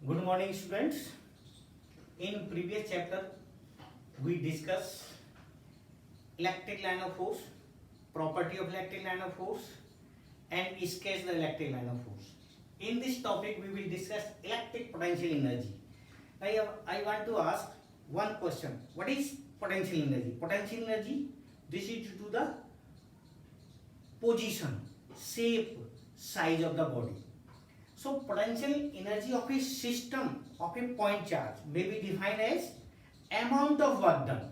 Good morning, students. In previous chapter, we discussed electric line of force, property of electric line of force, and sketch the electric line of force. In this topic, we will discuss electric potential energy. I want to ask one question. What is potential energy? Potential energy, this is due to the position, shape, size of the body. So potential energy of a system of a point charge may be defined as amount of work done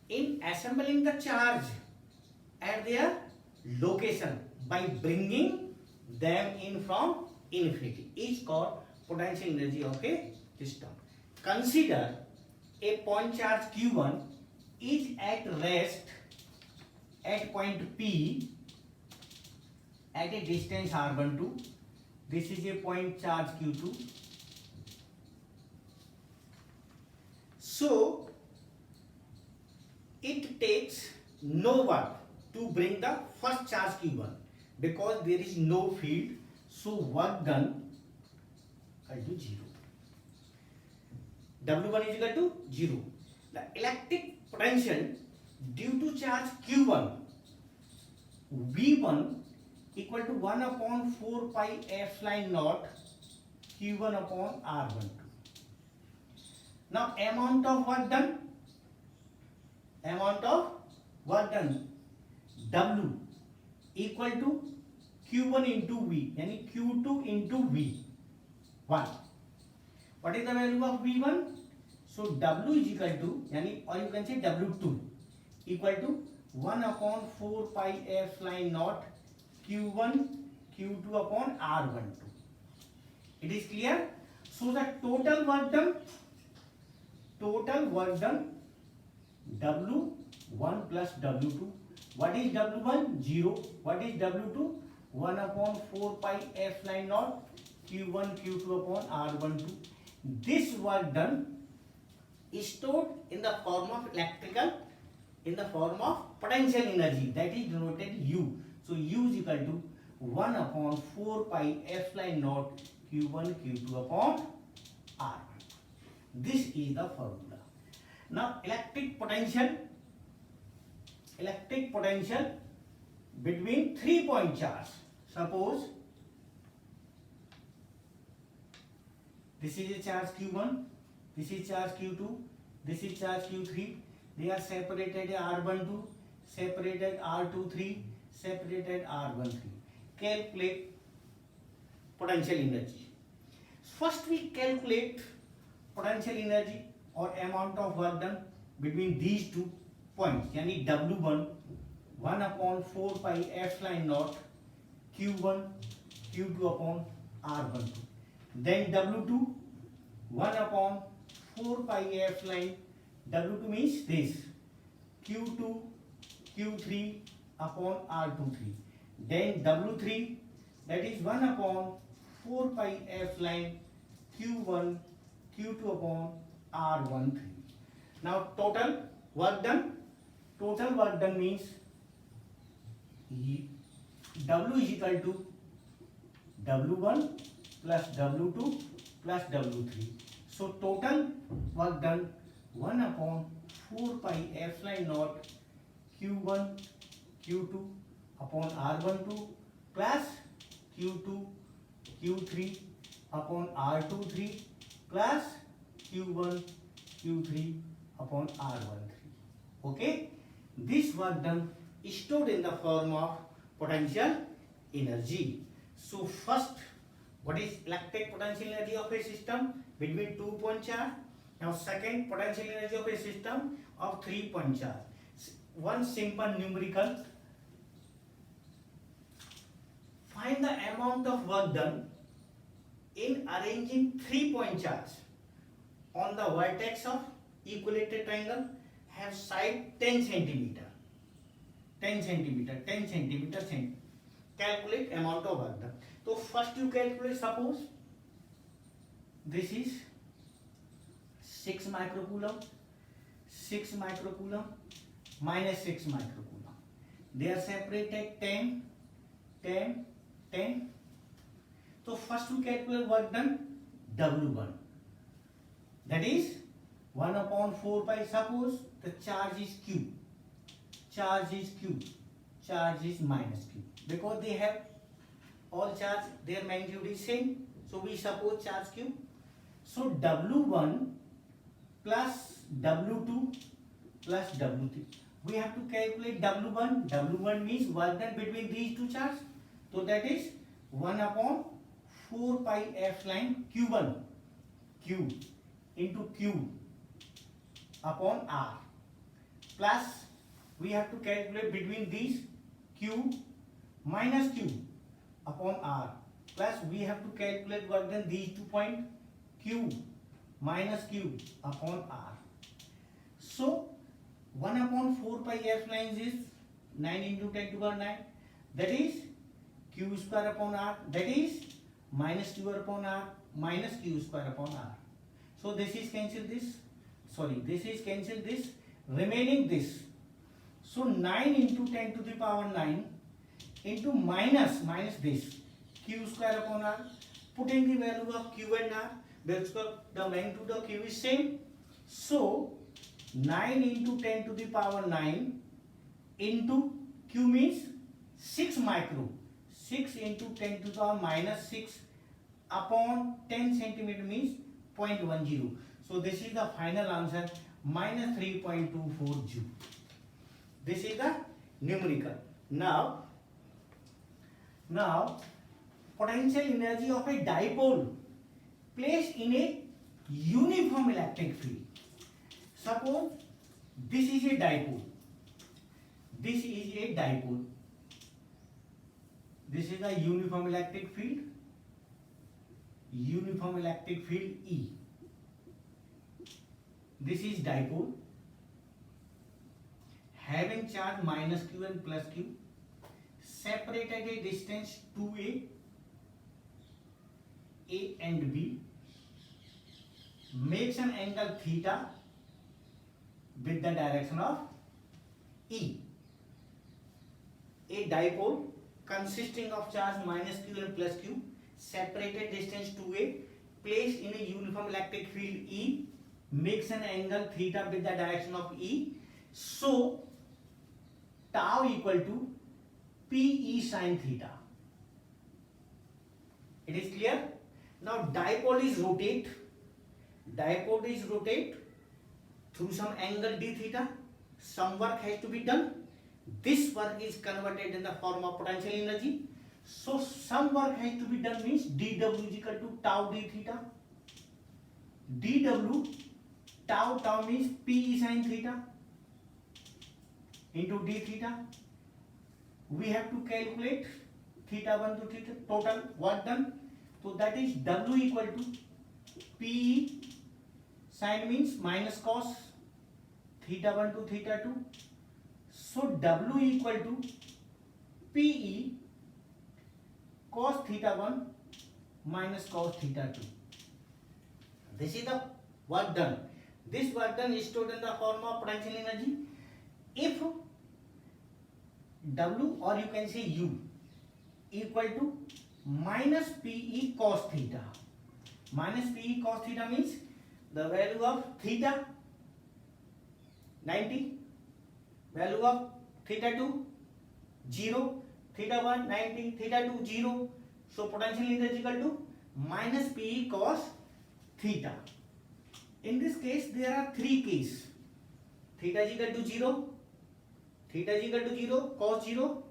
in assembling the charge at their location by bringing them in from infinity is called potential energy of a system. Consider a point charge Q1 is at rest at point P at a distance r12. This is a point charge Q2. So it takes no work to bring the first charge Q1 because there is no field. So work done equal to 0. W1 is equal to 0. The electric potential due to charge Q1 V1 equal to 1 upon 4 pi epsilon naught Q1 upon R12. Now amount of work done W equal to Q1 into V, yani Q2 into V1. What is the value of V1? So W is equal to, yani, or you can say W2 equal to 1 upon 4 pi epsilon naught Q1 Q2 upon R12. It is clear? So the total work done W1 plus W2. What is W1? 0. What is W2? 1 upon 4 pi epsilon naught Q1 Q2 upon R12. This work done is stored in the form of potential energy, that is denoted U. So U is equal to 1 upon 4 pi epsilon naught Q1 Q2 upon R1. This is the formula. Now electric potential between 3 point charge. Suppose this is a charge Q1, this is charge Q2, this is charge Q3. They are separated R12, separated R23, separated R13. Calculate potential energy. First we calculate potential energy or amount of work done between these 2 points, yani W1 1 upon 4 pi epsilon naught Q1 Q2 upon R12. Then W2 1 upon 4 pi epsilon, W2 means this, Q2 Q3 upon R23. Then W3, that is 1 upon 4 pi epsilon Q1 Q2 upon R13. Now total work done means W is equal to W1 plus W2 plus W3. So total work done 1 upon 4 pi epsilon naught Q1 Q2 upon R12 plus Q2 Q3 upon R23 plus Q1 Q3 upon R13. Okay, this work done is stored in the form of potential energy. So first, what is electric potential energy of a system between 2 point charge? Now second, potential energy of a system of 3 point charge. One simple numerical. Find the amount of work done in arranging 3 point charge on the vertex of equilateral triangle have side 10 centimeter. Calculate amount of work done. So first you calculate, suppose this is 6 microcoulomb minus 6 microcoulomb. They are separated 10, 10, 10. So first we calculate work done W1. That is 1 upon 4 pi. Suppose the charge is Q. Charge is Q. Charge is minus Q. Because they have all charge, their magnitude is same. So we suppose charge Q. So W1 plus W2 plus W3. We have to calculate W1. W1 means work done between these two charges. So that is 1 upon 4 pi epsilon Q1. Q into Q upon R. Plus we have to calculate between these Q minus Q upon R. Plus we have to calculate work done these 2 points Q minus Q upon R. So 1 upon 4 pi epsilon is 9 into 10 to the power 9. That is Q square upon R. That is minus Q upon R minus Q square upon R. So this is cancelled this. Sorry, this is cancelled this. Remaining this. So 9 into 10 to the power 9 into minus this Q square upon R. Putting the value of Q and R. Because the magnitude of Q is same. So 9 into 10 to the power 9 into Q means 6 micro. 6 into 10 to the power minus 6 upon 10 centimeter means 0.10. So this is the final answer, minus 3.24 Joule. This is the numerical. Now potential energy of a dipole placed in a uniform electric field. Suppose this is a dipole. This is a dipole. This is a uniform electric field. Uniform electric field E. This is dipole. Having charge minus Q and plus Q. Separated at a distance 2a. A and B. Makes an angle theta with the direction of E. A dipole consisting of charge minus Q and plus Q, separated distance 2a, placed in a uniform electric field E, makes an angle theta with the direction of E. So tau equal to Pe sin theta. It is clear? Now dipole is rotate. Dipole is rotate through some angle d theta. Some work has to be done. This work is converted in the form of potential energy. So some work has to be done means dw is equal to tau d theta. dw tau means Pe sin theta into d theta. We have to calculate theta 1 to theta total work done. So that is W equal to Pe sin means minus cos theta 1 to theta 2. So W equal to Pe cos theta 1 minus cos theta 2. This is the work done. This work done is stored in the form of potential energy. If W, or you can say U, equal to minus Pe cos theta. Minus Pe cos theta means the value of theta 90, value of theta 2 0, theta 1 90, theta 2 0. So potential energy equal to minus Pe cos theta. In this case there are three cases. Theta is equal to 0, theta is equal to 0, cos 0,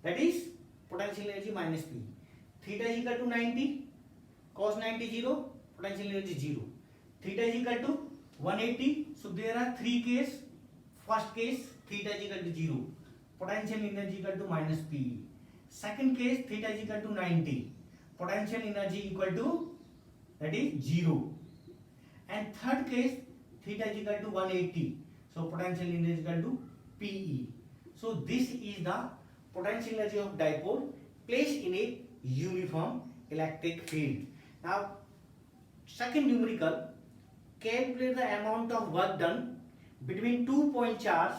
that is potential energy minus P. Theta is equal to 90, cos 90 0, potential energy 0. Theta is equal to 180. So there are three cases. First case, theta is equal to 0, potential energy equal to minus P. Second case, theta is equal to 90, potential energy equal to, that is 0. And third case, theta is equal to 180, so potential energy is equal to Pe. So this is the potential energy of dipole placed in a uniform electric field. Now second numerical, calculate the amount of work done between 2 point charge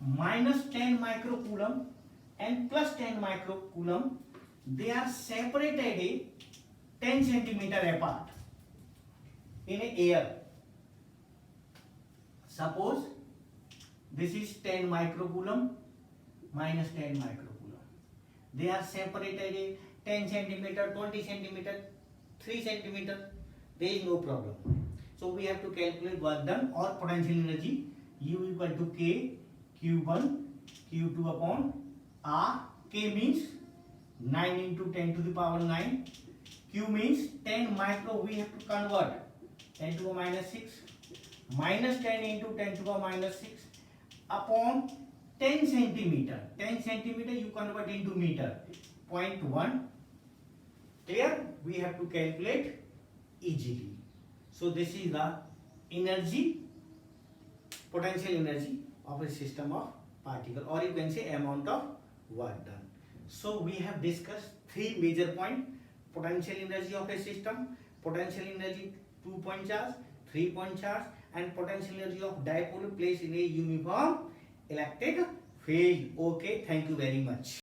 minus 10 microcoulomb and plus 10 microcoulomb. They are separated at a 10 centimeter apart in a air. Suppose this is 10 microcoulomb minus 10 microcoulomb. They are separated in 10 centimeter, 20 centimeter, 3 centimeter. There is no problem. So we have to calculate work done or potential energy. U equal to K Q1 Q2 upon R. K means 9 into 10 to the power 9. Q means 10 micro, we have to convert 10 to the power minus 6 minus 10 into 10 to the power minus 6 upon 10 centimeter. 10 centimeter you convert into meter. 0.1. Clear? We have to calculate easily. So this is the energy, potential energy of a system of particle, or you can say amount of work done. So we have discussed three major points: potential energy of a system, potential energy 2-point charge, 3-point charge, and potential energy of dipole placed in a uniform electric field. Okay, thank you very much.